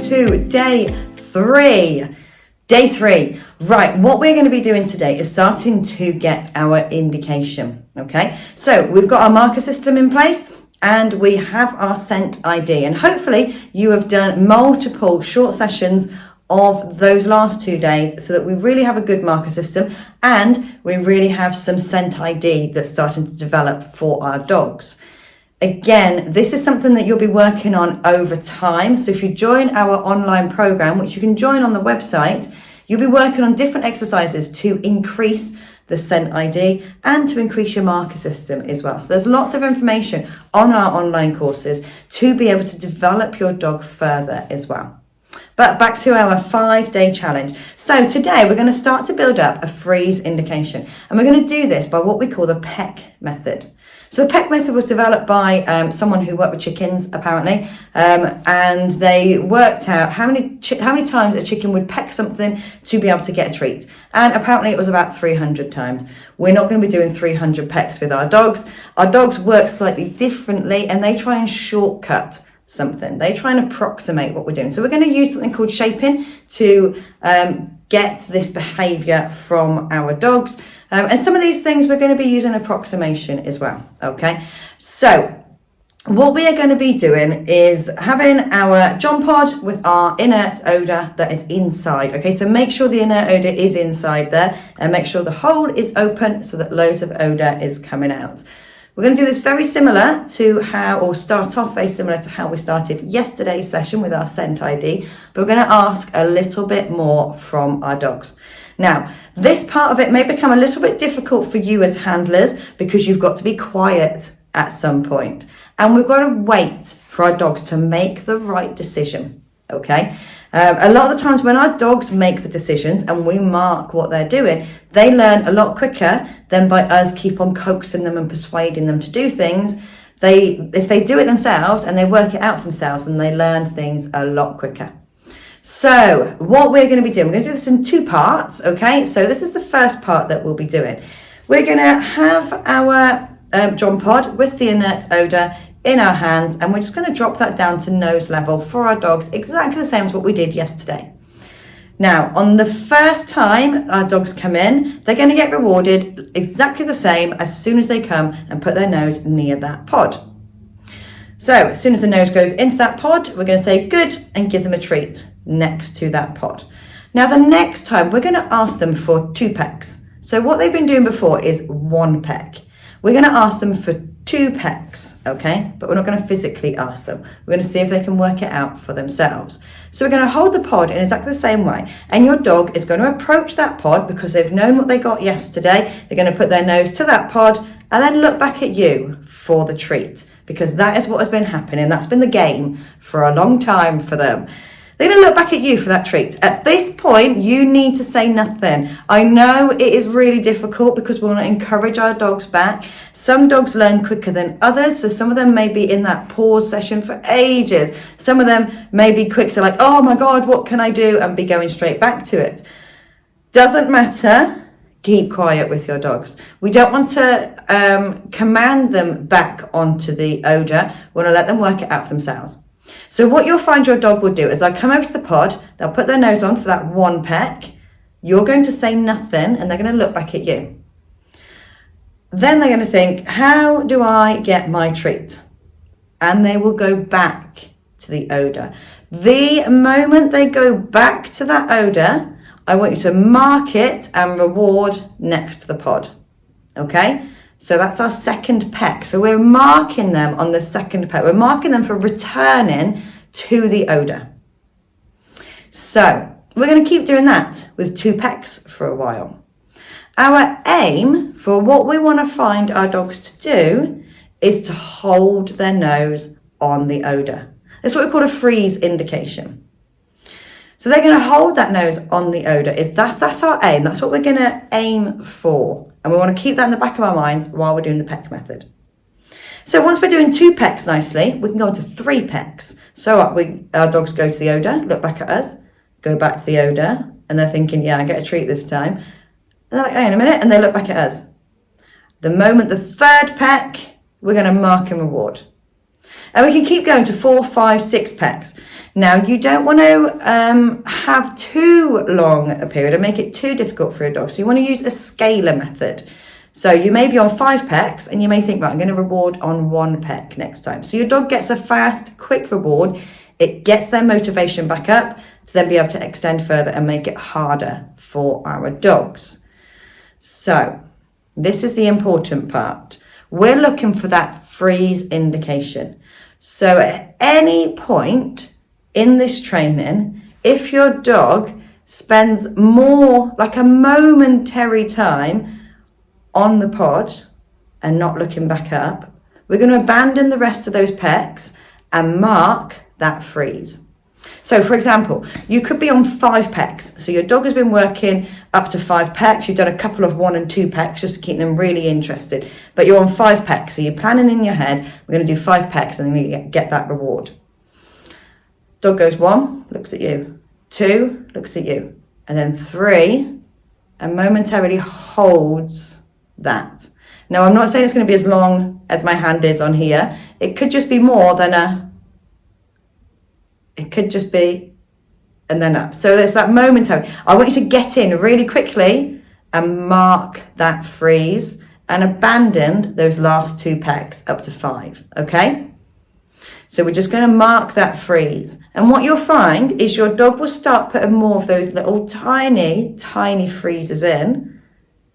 to day three. Day three. Right, what we're going to be doing today is starting to get our indication, okay? So we've got our marker system in place and we have our scent ID, and hopefully you have done multiple short sessions of those last 2 days so that we really have a good marker system and we really have some scent ID that's starting to develop for our dogs. Again, this is something that you'll be working on over time. So if you join our online program, which you can join on the website, you'll be working on different exercises to increase the scent ID and to increase your marker system as well. So there's lots of information on our online courses to be able to develop your dog further as well. But back to our 5-day challenge. So today we're going to start to build up a freeze indication, and we're going to do this by what we call the peck method. So the peck method was developed by someone who worked with chickens, apparently, and they worked out how many times a chicken would peck something to be able to get a treat. And apparently it was about 300 times. We're not going to be doing 300 pecks with our dogs. Our dogs work slightly differently, and they try and shortcut something. They try and approximate what we're doing. So we're going to use something called shaping to get this behavior from our dogs. And some of these things we're going to be using approximation as well. Okay, so what we are going to be doing is having our John Pod with our inert odor that is inside. Okay, so make sure the inert odor is inside there and make sure the hole is open so that loads of odor is coming out. We're going to do this very similar to start off very similar to how we started yesterday's session with our scent ID, but we're going to ask a little bit more from our dogs. Now, this part of it may become a little bit difficult for you as handlers because you've got to be quiet at some point. And we've got to wait for our dogs to make the right decision, okay? A lot of the times when our dogs make the decisions and we mark what they're doing, they learn a lot quicker than by us keep on coaxing them and persuading them to do things. If they do it themselves and they work it out for themselves, then they learn things a lot quicker. So what we're going to be doing, we're going to do this in 2 parts, okay? So this is the first part that we'll be doing. We're going to have our John Pod with the inert odor in our hands, and we're just going to drop that down to nose level for our dogs, exactly the same as what we did yesterday. Now, on the first time our dogs come in, they're going to get rewarded exactly the same as soon as they come and put their nose near that pod. So as soon as the nose goes into that pod, we're going to say good and give them a treat next to that pod. Now the next time we're going to ask them for 2 pecks. So what they've been doing before is 1 peck. We're going to ask them for 2 pecks, okay? But we're not going to physically ask them. We're going to see if they can work it out for themselves. So we're going to hold the pod in exactly the same way, and your dog is going to approach that pod because they've known what they got yesterday. They're going to put their nose to that pod and then look back at you for the treat, because that is what has been happening. That's been the game for a long time for them. They're going to look back at you for that treat. At this point, you need to say nothing. I know it is really difficult because we want to encourage our dogs back. Some dogs learn quicker than others, so some of them may be in that pause session for ages. Some of them may be quick to like, oh my God, what can I do? And be going straight back to it. Doesn't matter. Keep quiet with your dogs. We don't want to command them back onto the odor. We want to let them work it out for themselves. So what you'll find your dog will do is they'll come over to the pod, they'll put their nose on for that 1 peck. You're going to say nothing and they're going to look back at you. Then they're going to think, how do I get my treat? And they will go back to the odor. The moment they go back to that odor, I want you to mark it and reward next to the pod, okay? So that's our 2nd peck. So we're marking them on the 2nd peck. We're marking them for returning to the odor. So we're going to keep doing that with 2 pecks for a while. Our aim for what we want to find our dogs to do is to hold their nose on the odor. That's what we call a freeze indication. So they're going to hold that nose on the odor. That's our aim. That's what we're going to aim for. And we want to keep that in the back of our minds while we're doing the peck method. So once we're doing 2 pecks nicely, we can go on to 3 pecks. So our dogs go to the odor, look back at us, go back to the odor, and they're thinking, yeah, I get a treat this time. And they're like, hang on a minute, and they look back at us. The moment the 3rd peck, we're going to mark and reward. And we can keep going to 4, 5, 6 pecks. Now, you don't want to have too long a period and make it too difficult for a dog. So you want to use a scalar method. So you may be on 5 pecks and you may think, right, I'm going to reward on 1 peck next time. So your dog gets a fast, quick reward. It gets their motivation back up to then be able to extend further and make it harder for our dogs. So this is the important part. We're looking for that freeze indication. So at any point in this training, if your dog spends more, like a momentary time on the pod and not looking back up, we're going to abandon the rest of those pecks and mark that freeze. So for example, you could be on 5 pecks. So your dog has been working up to 5 pecks. You've done a couple of 1 and 2 pecks just to keep them really interested. But you're on 5 pecks. So you're planning in your head, we're going to do 5 pecks and then you get that reward. Dog goes 1, looks at you. 2, looks at you. And then 3, and momentarily holds that. Now, I'm not saying it's going to be as long as my hand is on here. It could just be more than it could just be, and then up. So there's that momentary. I want you to get in really quickly and mark that freeze and abandon those last 2 pecks up to 5, okay? So we're just going to mark that freeze. And what you'll find is your dog will start putting more of those little tiny, tiny freezes in,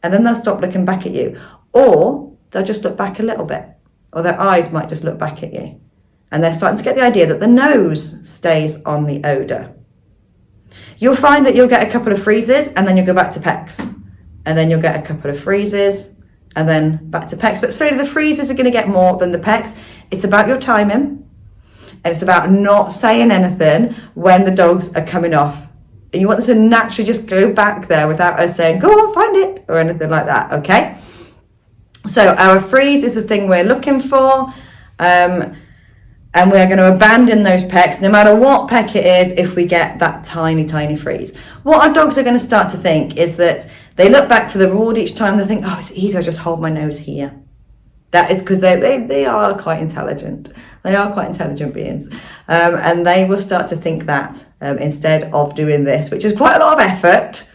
and then they'll stop looking back at you. Or they'll just look back a little bit, or their eyes might just look back at you. And they're starting to get the idea that the nose stays on the odour. You'll find that you'll get a couple of freezes and then you'll go back to pecks. And then you'll get a couple of freezes and then back to pecks. But slowly the freezes are going to get more than the pecks. It's about your timing. And it's about not saying anything when the dogs are coming off. And you want them to naturally just go back there without us saying, go on, find it, or anything like that, okay? So our freeze is the thing we're looking for. And we're going to abandon those pecks, no matter what peck it is, if we get that tiny, tiny freeze. What our dogs are going to start to think is that they look back for the reward each time. They think, oh, it's easier, I just hold my nose here. That is because they are quite intelligent. They are quite intelligent beings. And they will start to think that instead of doing this, which is quite a lot of effort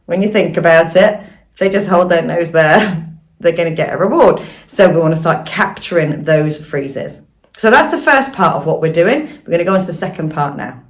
when you think about it. If they just hold their nose there, they're going to get a reward. So we want to start capturing those freezes. So that's the first part of what we're doing. We're going to go into the second part now.